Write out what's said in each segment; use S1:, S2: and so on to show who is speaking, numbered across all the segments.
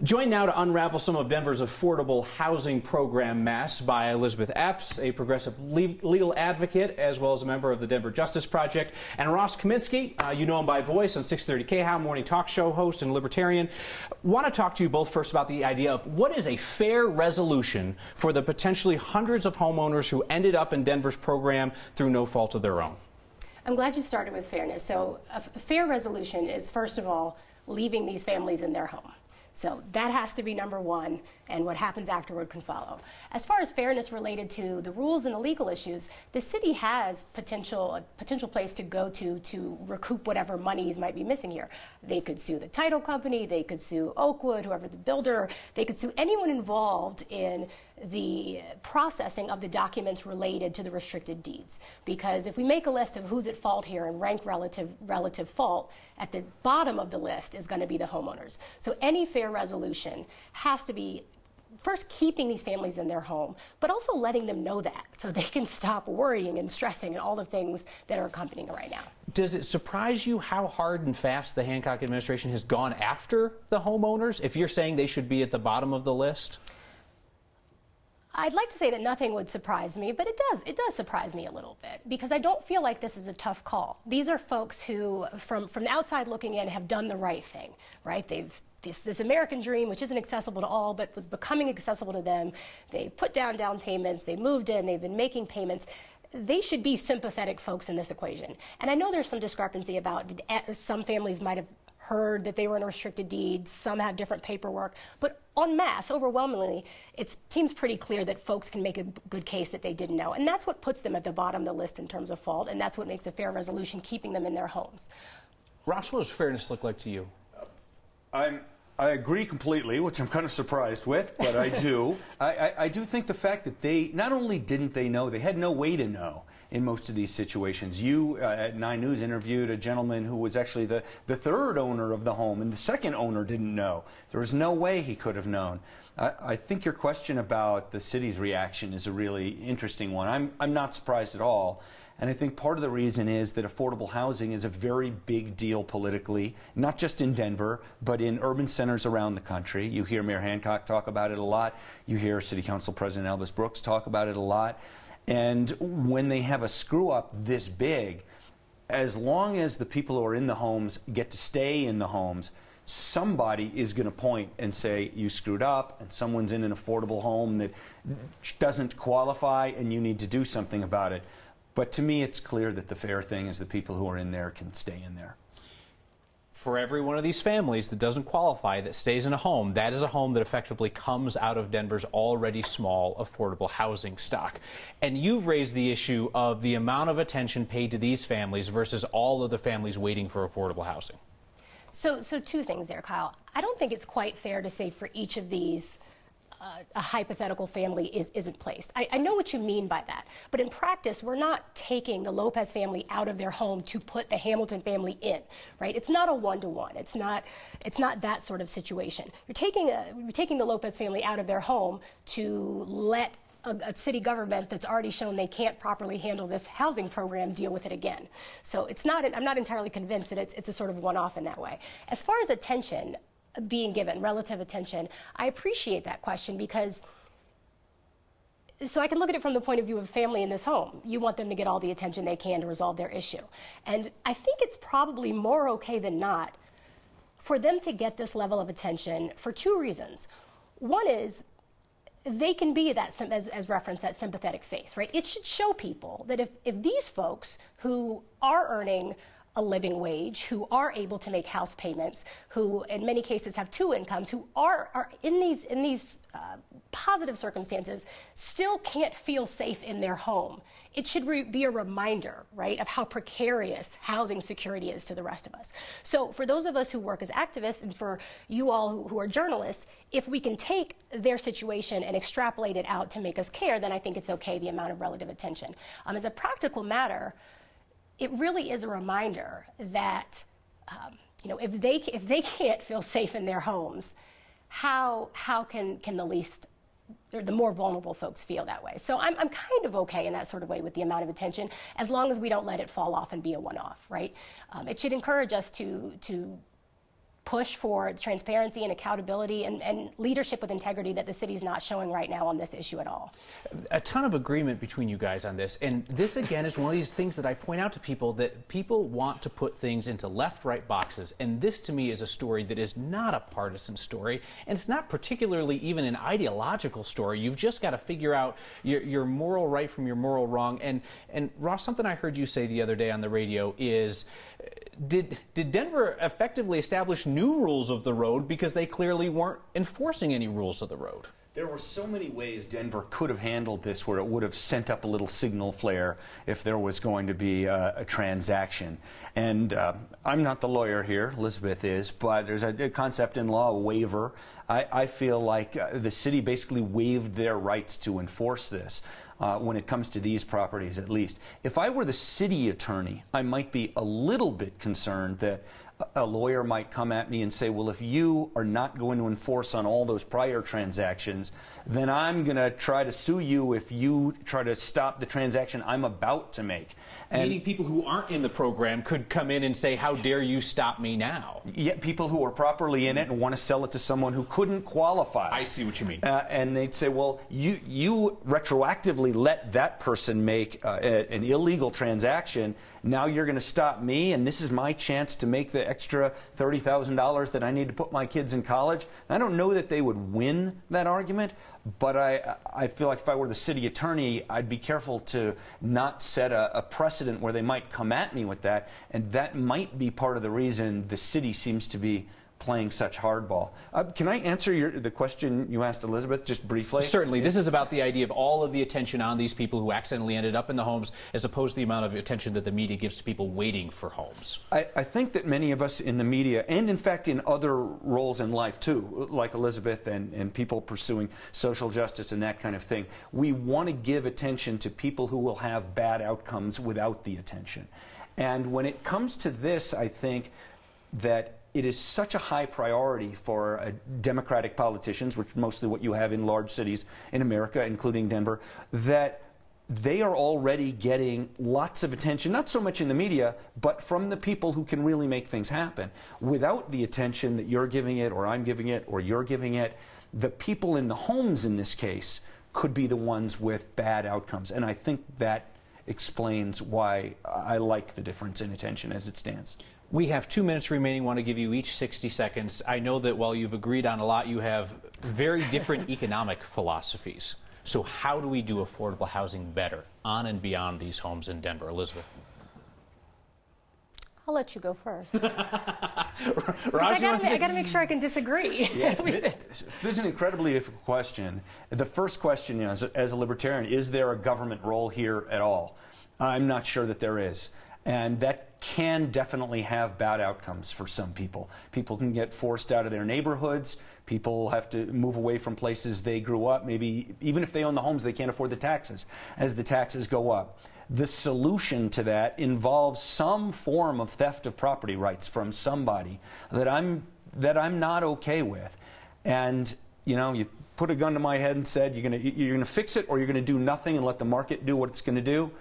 S1: Joined now to unravel some of Denver's affordable housing program mess by Elisabeth Epps, a progressive legal advocate as well as a member of the Denver Justice Project, and Ross Kaminsky, you know him by voice on 630 KHOW, morning talk show host and Libertarian. Want to talk to you both first about the idea of what is a fair resolution for the potentially hundreds of homeowners who ended up in Denver's program through no fault of their own.
S2: I'm glad you started with fairness. So a fair resolution is, first of all, leaving these families in their home. So that has to be number one, and what happens afterward can follow. As far as fairness related to the rules and the legal issues, the city has a potential place to go to recoup whatever monies might be missing here. They could sue the title company, they could sue Oakwood, whoever the builder, they could sue anyone involved in the processing of the documents related to the restricted deeds. Because if we make a list of who's at fault here and rank relative fault, at the bottom of the list is going to be the homeowners. So any fair resolution has to be first keeping these families in their home, but also letting them know that so they can stop worrying and stressing and all the things that are accompanying it right now.
S1: Does it surprise you how hard and fast the Hancock administration has gone after the homeowners if you're saying they should be at the bottom of the list?
S2: I'd like to say that nothing would surprise me, but it does surprise me a little bit because I don't feel like this is a tough call. These are folks who, from the outside looking in, have done the right thing, right? They've this American dream, which isn't accessible to all, but was becoming accessible to them. They put down payments, they moved in, they've been making payments. They should be sympathetic folks in this equation. And I know there's some discrepancy about some families might have heard that they were in a restricted deed, some have different paperwork, but en masse, overwhelmingly, it seems pretty clear that folks can make a good case that they didn't know. And that's what puts them at the bottom of the list in terms of fault, and that's what makes a fair resolution, keeping them in their homes.
S1: Ross, what does fairness look like to you?
S3: I agree completely, which I'm kind of surprised with, but I do. I do think the fact that they, not only didn't they know, they had no way to know in most of these situations. You, at 9 News, interviewed a gentleman who was actually the third owner of the home, and the second owner didn't know. There was no way he could have known. I think your question about the city's reaction is a really interesting one. I'm not surprised at all. And I think part of the reason is that affordable housing is a very big deal politically, not just in Denver, but in urban centers around the country. You hear Mayor Hancock talk about it a lot. You hear City Council President Elvis Brooks talk about it a lot. And when they have a screw-up this big, as long as the people who are in the homes get to stay in the homes, somebody is going to point and say, you screwed up, and someone's in an affordable home that doesn't qualify, and you need to do something about it. But to me, it's clear that the fair thing is the people who are in there can stay in there.
S1: For every one of these families that doesn't qualify, that stays in a home, that is a home that effectively comes out of Denver's already small affordable housing stock. And you've raised the issue of the amount of attention paid to these families versus all of the families waiting for affordable housing.
S2: So two things there, Kyle. I don't think it's quite fair to say for each of these a hypothetical family isn't placed. I know what you mean by that, but in practice, we're not taking the Lopez family out of their home to put the Hamilton family in, right? It's not a one-to-one. It's not that sort of situation. You're taking the Lopez family out of their home to let a city government that's already shown they can't properly handle this housing program deal with it again. So it's not. I'm not entirely convinced that it's a sort of one-off in that way. As far as attention being given, relative attention, I appreciate that question because so I can look at it from the point of view of a family in this home. You want them to get all the attention they can to resolve their issue. And I think it's probably more okay than not for them to get this level of attention for 2 reasons. One is they can be that, as referenced, that sympathetic face, right? It should show people that if these folks who are earning a living wage, who are able to make house payments, who in many cases have 2 incomes, who are in these positive circumstances, still can't feel safe in their home. It should be a reminder, right, of how precarious housing security is to the rest of us. So for those of us who work as activists and for you all who are journalists, if we can take their situation and extrapolate it out to make us care, then I think it's okay, the amount of relative attention. As a practical matter, it really is a reminder that you know, if they can't feel safe in their homes, how can the least or the more vulnerable folks feel that way? So I'm kind of okay in that sort of way with the amount of attention, as long as we don't let it fall off and be a one-off, right? It should encourage us to push for transparency and accountability and leadership with integrity that the city's not showing right now on this issue at all.
S1: A ton of agreement between you guys on this, and this again is one of these things that I point out to people, that people want to put things into left-right boxes, and this to me is a story that is not a partisan story, and it's not particularly even an ideological story. You've just got to figure out your moral right from your moral wrong. And Ross, something I heard you say the other day on the radio is, did Denver effectively establish new rules of the road because they clearly weren't enforcing any rules of the road?
S3: There were so many ways Denver could have handled this where it would have sent up a little signal flare if there was going to be a transaction. And I'm not the lawyer here, Elisabeth is, but there's a concept in law, a waiver. I feel like the city basically waived their rights to enforce this. When it comes to these properties, at least. If I were the city attorney, I might be a little bit concerned that a lawyer might come at me and say, well, if you are not going to enforce on all those prior transactions, then I'm going to try to sue you if you try to stop the transaction I'm about to make. And
S1: meaning people who aren't in the program could come in and say, how dare you stop me now?
S3: Yet people who are properly in it and want to sell it to someone who couldn't qualify.
S1: I see what you mean.
S3: And they'd say, well, you retroactively let that person make an illegal transaction. Now you're going to stop me, and this is my chance to make the extra $30,000 that I need to put my kids in college. I don't know that they would win that argument, but I feel like if I were the city attorney, I'd be careful to not set a precedent where they might come at me with that, and that might be part of the reason the city seems to be playing such hardball. Can I answer the question you asked Elisabeth just briefly?
S1: Certainly. This is about the idea of all of the attention on these people who accidentally ended up in the homes as opposed to the amount of attention that the media gives to people waiting for homes.
S3: I think that many of us in the media, and in fact in other roles in life too, like Elisabeth and people pursuing social justice and that kind of thing, we want to give attention to people who will have bad outcomes without the attention. And when it comes to this, I think that it is such a high priority for Democratic politicians, which is mostly what you have in large cities in America, including Denver, that they are already getting lots of attention, not so much in the media, but from the people who can really make things happen. Without the attention that you're giving it, or I'm giving it, or you're giving it, the people in the homes in this case could be the ones with bad outcomes. And I think that explains why I like the difference in attention as it stands.
S1: We have 2 minutes remaining. I want to give you each 60 seconds. I know that while you've agreed on a lot, you have very different economic philosophies. So how do we do affordable housing better on and beyond these homes in Denver? Elisabeth?
S2: I'll let you go first.
S1: I
S2: got to make sure I can disagree.
S3: Yeah, this is an incredibly difficult question. The first question, as a libertarian, is there a government role here at all? I'm not sure that there is. And that can definitely have bad outcomes for some people. People can get forced out of their neighborhoods. People have to move away from places they grew up. Maybe even if they own the homes, they can't afford the taxes as the taxes go up. The solution to that involves some form of theft of property rights from somebody that I'm not okay with. And you know, you put a gun to my head and said you're gonna fix it, or you're gonna do nothing and let the market do what it's gonna do.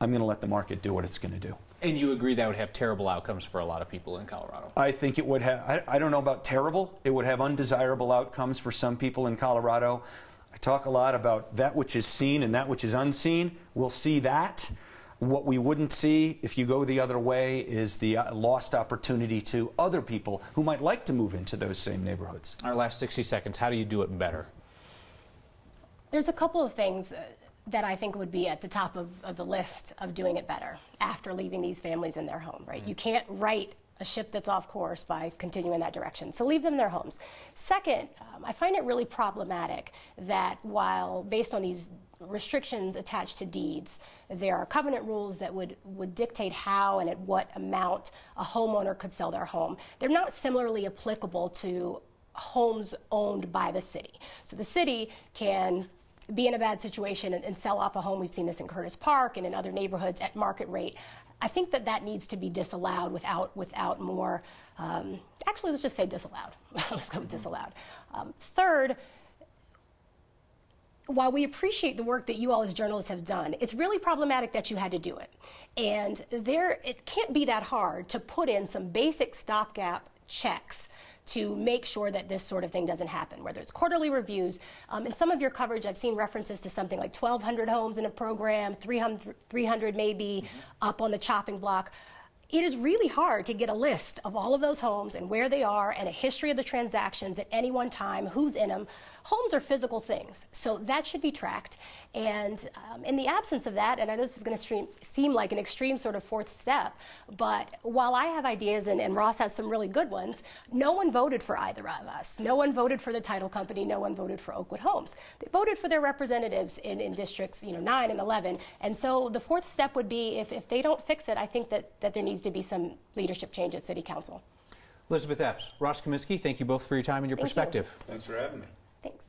S3: I'm going to let the market do what it's going to do.
S1: And you agree that would have terrible outcomes for a lot of people in Colorado?
S3: I think it would have, I don't know about terrible, it would have undesirable outcomes for some people in Colorado. I talk a lot about that which is seen and that which is unseen. We'll see that. What we wouldn't see if you go the other way is the lost opportunity to other people who might like to move into those same neighborhoods.
S1: Our last 60 seconds, how do you do it better?
S2: There's a couple of things that I think would be at the top of the list of doing it better after leaving these families in their home, right? You can't right a ship that's off course by continuing in that direction. So leave them in their homes. Second, I find it really problematic that while based on these restrictions attached to deeds, there are covenant rules that would dictate how and at what amount a homeowner could sell their home. They're not similarly applicable to homes owned by the city. So the city can be in a bad situation and sell off a home. We've seen this in Curtis Park and in other neighborhoods at market rate. I think that needs to be disallowed without more, actually let's just say disallowed. Let's go with disallowed. Third, while we appreciate the work that you all as journalists have done, it's really problematic that you had to do it. And it can't be that hard to put in some basic stopgap checks to make sure that this sort of thing doesn't happen, whether it's quarterly reviews. In some of your coverage, I've seen references to something like 1,200 homes in a program, 300 maybe up on the chopping block. It is really hard to get a list of all of those homes and where they are and a history of the transactions at any one time, who's in them. Homes are physical things, so that should be tracked. And in the absence of that, and I know this is going to seem like an extreme sort of fourth step, but while I have ideas and Ross has some really good ones, no one voted for either of us. No one voted for the title company. No one voted for Oakwood Homes. They voted for their representatives in districts 9 and 11. And so the fourth step would be if they don't fix it, I think that there needs to be some leadership change at City Council.
S1: Elisabeth Epps, Ross Kaminsky, thank you both for your time and your perspective.
S3: Thanks for having me.
S2: Thanks.